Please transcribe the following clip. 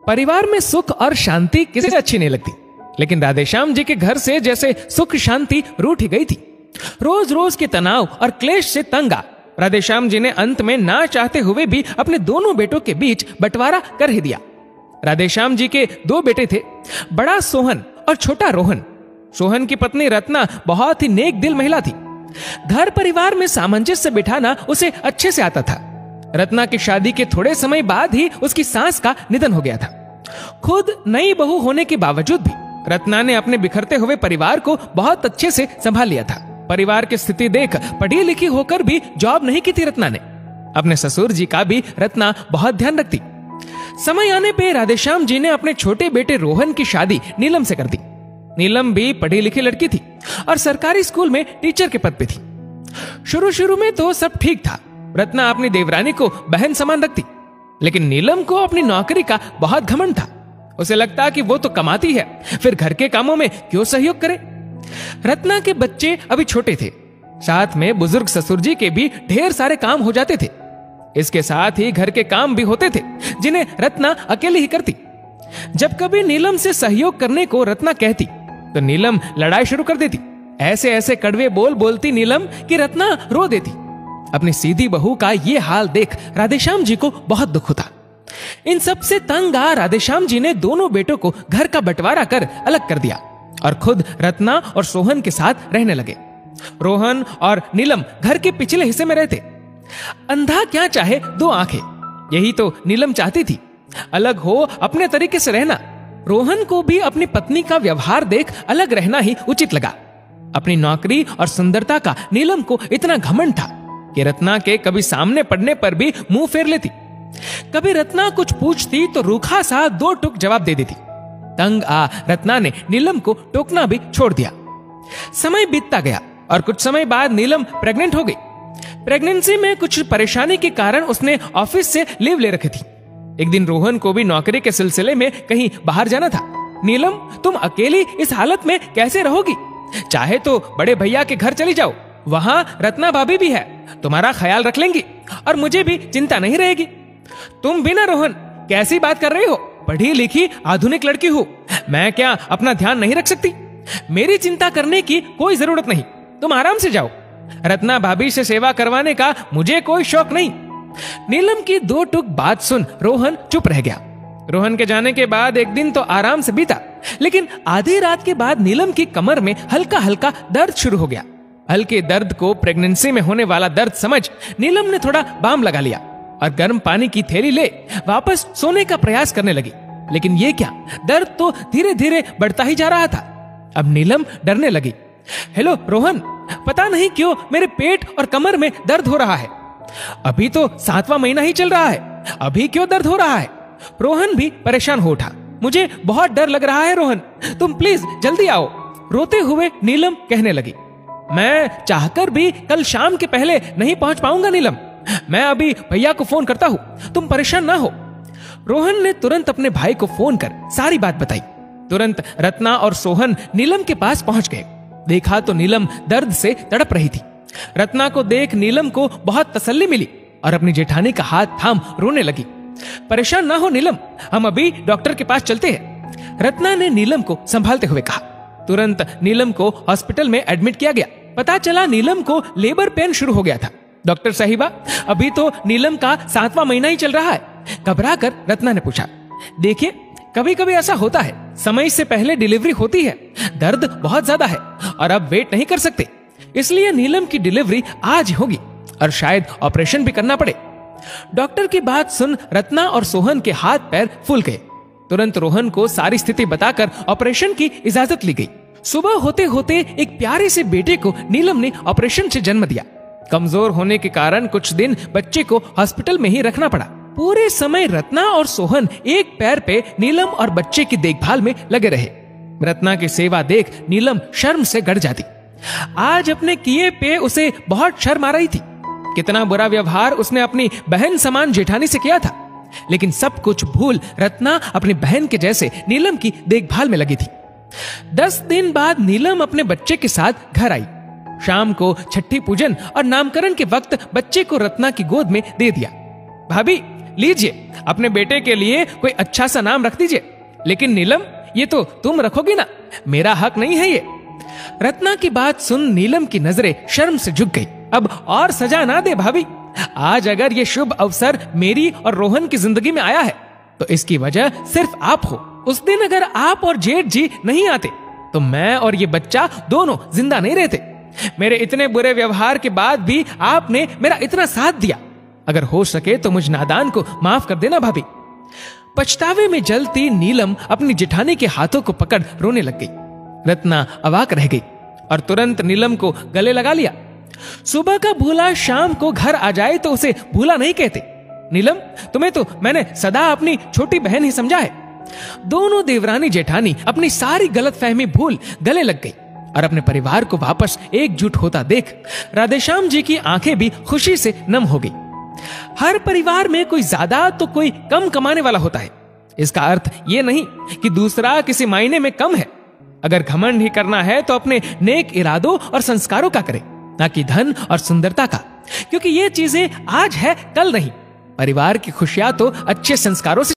परिवार में सुख और शांति किसे अच्छी नहीं लगती, लेकिन राधेश्याम जी के घर से जैसे सुख शांति रूठ ही गई थी। रोज रोज के तनाव और क्लेश से तंग आ राधेश्याम जी ने अंत में ना चाहते हुए भी अपने दोनों बेटों के बीच बंटवारा कर ही दिया। राधेश्याम जी के 2 बेटे थे, बड़ा सोहन और छोटा रोहन। सोहन की पत्नी रत्ना बहुत ही नेक दिल महिला थी। घर परिवार में सामंजस्य बिठाना उसे अच्छे से आता था। रत्ना की शादी के थोड़े समय बाद ही उसकी सास का निधन हो गया था। खुद नई बहू होने के बावजूद भी रत्ना ने अपने बिखरते हुए परिवार को बहुत अच्छे से संभाल लिया था। परिवार की स्थिति देख पढ़ी लिखी होकर भी जॉब नहीं की थी रत्ना ने। अपने ससुर जी का भी रत्ना बहुत ध्यान रखती। समय आने पे राधेश्याम जी ने अपने छोटे बेटे रोहन की शादी नीलम से कर दी। नीलम भी पढ़ी लिखी लड़की थी और सरकारी स्कूल में टीचर के पद पे थी। शुरू शुरू में तो सब ठीक था। रत्ना अपनी देवरानी को बहन समान रखती, लेकिन नीलम को अपनी नौकरी का बहुत घमंड था। उसे लगता कि वो तो कमाती है, फिर घर के कामों में क्यों सहयोग करे। रत्ना के बच्चे अभी छोटे थे, साथ में बुजुर्ग ससुर जी के भी ढेर सारे काम हो जाते थे। इसके साथ ही घर के काम भी होते थे जिन्हें रत्ना अकेली ही करती। जब कभी नीलम से सहयोग करने को रत्ना कहती तो नीलम लड़ाई शुरू कर देती। ऐसे ऐसे कड़वे बोल बोलती नीलम कि रत्ना रो देती। अपनी सीधी बहू का ये हाल देख राधेश्याम जी को बहुत दुख होता। इन सब से तंग आ राधेश्याम जी ने दोनों बेटों को घर का बंटवारा कर अलग कर दिया और खुद रत्ना और सोहन के साथ रहने लगे। रोहन और नीलम घर के पिछले हिस्से में रहते। अंधा क्या चाहे 2 आंखें, यही तो नीलम चाहती थी। अलग हो, अपने तरीके से रहना। रोहन को भी अपनी पत्नी का व्यवहार देख अलग रहना ही उचित लगा। अपनी नौकरी और सुंदरता का नीलम को इतना घमंड था कि रत्ना के कभी सामने पड़ने पर भी मुंह फेर लेती। कभी रत्ना कुछ पूछती तो रूखा सा 2 टुक जवाब दे देती। तंग आ रत्ना ने नीलम को टोकना भी छोड़ दिया। समय बीतता गया और कुछ समय बाद नीलम प्रेग्नेंट हो गई। प्रेगनेंसी में कुछ परेशानी के कारण उसने ऑफिस से लीव ले रखी थी। एक दिन रोहन को भी नौकरी के सिलसिले में कहीं बाहर जाना था। नीलम, तुम अकेली इस हालत में कैसे रहोगी? चाहे तो बड़े भैया के घर चली जाओ, वहां रत्ना भाभी भी है, तुम्हारा ख्याल रख लेंगी और मुझे भी चिंता नहीं रहेगी। तुम भी ना रोहन, कैसी बात कर रही हो? पढ़ी लिखी आधुनिक लड़की हो, मैं क्या अपना ध्यान नहीं रख सकती? मेरी चिंता करने की कोई जरूरत नहीं, तुम आराम से जाओ। रत्ना भाभी से सेवा करवाने का मुझे कोई शौक नहीं। नीलम की 2 टुक बात सुन रोहन चुप रह गया। रोहन के जाने के बाद एक दिन तो आराम से बीता, लेकिन आधी रात के बाद नीलम की कमर में हल्का हल्का दर्द शुरू हो गया। हल्के दर्द को प्रेगनेंसी में होने वाला दर्द समझ नीलम ने थोड़ा बाम लगा लिया और गर्म पानी की थैली ले वापस सोने का प्रयास करने लगी। लेकिन ये क्या, दर्द तो धीरे धीरे बढ़ता ही जा रहा था। अब नीलम डरने लगी। हेलो रोहन, पता नहीं क्यों मेरे पेट और कमर में दर्द हो रहा है। अभी तो 7वां महीना ही चल रहा है, अभी क्यों दर्द हो रहा है? रोहन भी परेशान हो उठा। मुझे बहुत डर लग रहा है रोहन, तुम प्लीज जल्दी आओ। रोते हुए नीलम कहने लगी। मैं चाहकर भी कल शाम के पहले नहीं पहुंच पाऊंगा नीलम, मैं अभी भैया को फोन करता हूं, तुम परेशान ना हो। रोहन ने तुरंत अपने भाई को फोन कर सारी बात बताई। तुरंत रत्ना और सोहन नीलम के पास पहुंच गए। देखा तो नीलम दर्द से तड़प रही थी। रत्ना को देख नीलम को बहुत तसल्ली मिली और अपनी जेठानी का हाथ थाम रोने लगी। परेशान ना हो नीलम, हम अभी डॉक्टर के पास चलते हैं, रत्ना ने नीलम को संभालते हुए कहा। तुरंत नीलम को हॉस्पिटल में एडमिट किया गया। पता चला नीलम को लेबर पेन शुरू हो गया था। डॉक्टर साहिबा, अभी तो नीलम का 7वां महीना ही चल रहा है, घबराकर रत्ना ने पूछा। देखिए, कभी कभी ऐसा होता है, समय से पहले डिलीवरी होती है, दर्द बहुत ज्यादा है और अब वेट नहीं कर सकते, इसलिए नीलम की डिलीवरी आज होगी और शायद ऑपरेशन भी करना पड़े। डॉक्टर की बात सुन रत्ना और सोहन के हाथ पैर फूल गए। तुरंत रोहन को सारी स्थिति बताकर ऑपरेशन की इजाजत ली गई। सुबह होते होते एक प्यारे से बेटे को नीलम ने ऑपरेशन से जन्म दिया। कमजोर होने के कारण कुछ दिन बच्चे को हॉस्पिटल में ही रखना पड़ा। पूरे समय रत्ना और सोहन एक पैर पे नीलम और बच्चे की देखभाल में लगे रहे। रत्ना की सेवा देख नीलम शर्म से गड़ जाती। आज अपने किए पे उसे बहुत शर्म आ रही थी। कितना बुरा व्यवहार उसने अपनी बहन समान जेठानी से किया था, लेकिन सब कुछ भूल रत्ना अपनी बहन के जैसे नीलम की देखभाल में लगी थी। 10 दिन बाद नीलम अपने बच्चे के साथ घर आई। शाम को छठी पूजन और नामकरण के वक्त बच्चे को रत्ना की गोद में दे दिया। भाभी, लीजिए, अपने बेटे के लिए कोई अच्छा सा नाम रख दीजिए। लेकिन नीलम, ये तो तुम रखोगी ना, मेरा हक नहीं है ये। रत्ना की बात सुन नीलम की नजरें शर्म से झुक गई। अब और सजा ना दे भाभी। आज अगर ये शुभ अवसर मेरी और रोहन की जिंदगी में आया है तो इसकी वजह सिर्फ आप हो। उस दिन अगर आप और जेठ जी नहीं आते तो मैं और ये बच्चा दोनों जिंदा नहीं रहते। मेरे इतने बुरे व्यवहार के बाद भी आपने मेरा इतना साथ दिया। अगर हो सके तो मुझ नादान को माफ कर देना भाभी। पछतावे में जलती नीलम अपनी जेठानी के हाथों को पकड़ रोने लग गई। रत्ना अवाक रह गई और तुरंत नीलम को गले लगा लिया। सुबह का भूला शाम को घर आ जाए तो उसे भूला नहीं कहते। नीलम, तुम्हें तो मैंने सदा अपनी छोटी बहन ही समझा है। दोनों देवरानी जेठानी अपनी सारी गलतफहमी भूल गले लग गई और अपने परिवार को वापस एकजुट होता देख राधेश्याम जी की आंखें भी खुशी से नम हो गई। हर परिवार में कोई ज्यादा तो कोई कम कमाने वाला होता है। इसका अर्थ यह नहीं कि दूसरा किसी मायने में कम है। अगर घमंड ही करना है तो अपने नेक इरादों और संस्कारों का करे, ना कि धन और सुंदरता का, क्योंकि ये चीजें आज है कल नहीं। परिवार की खुशियां तो अच्छे संस्कारों से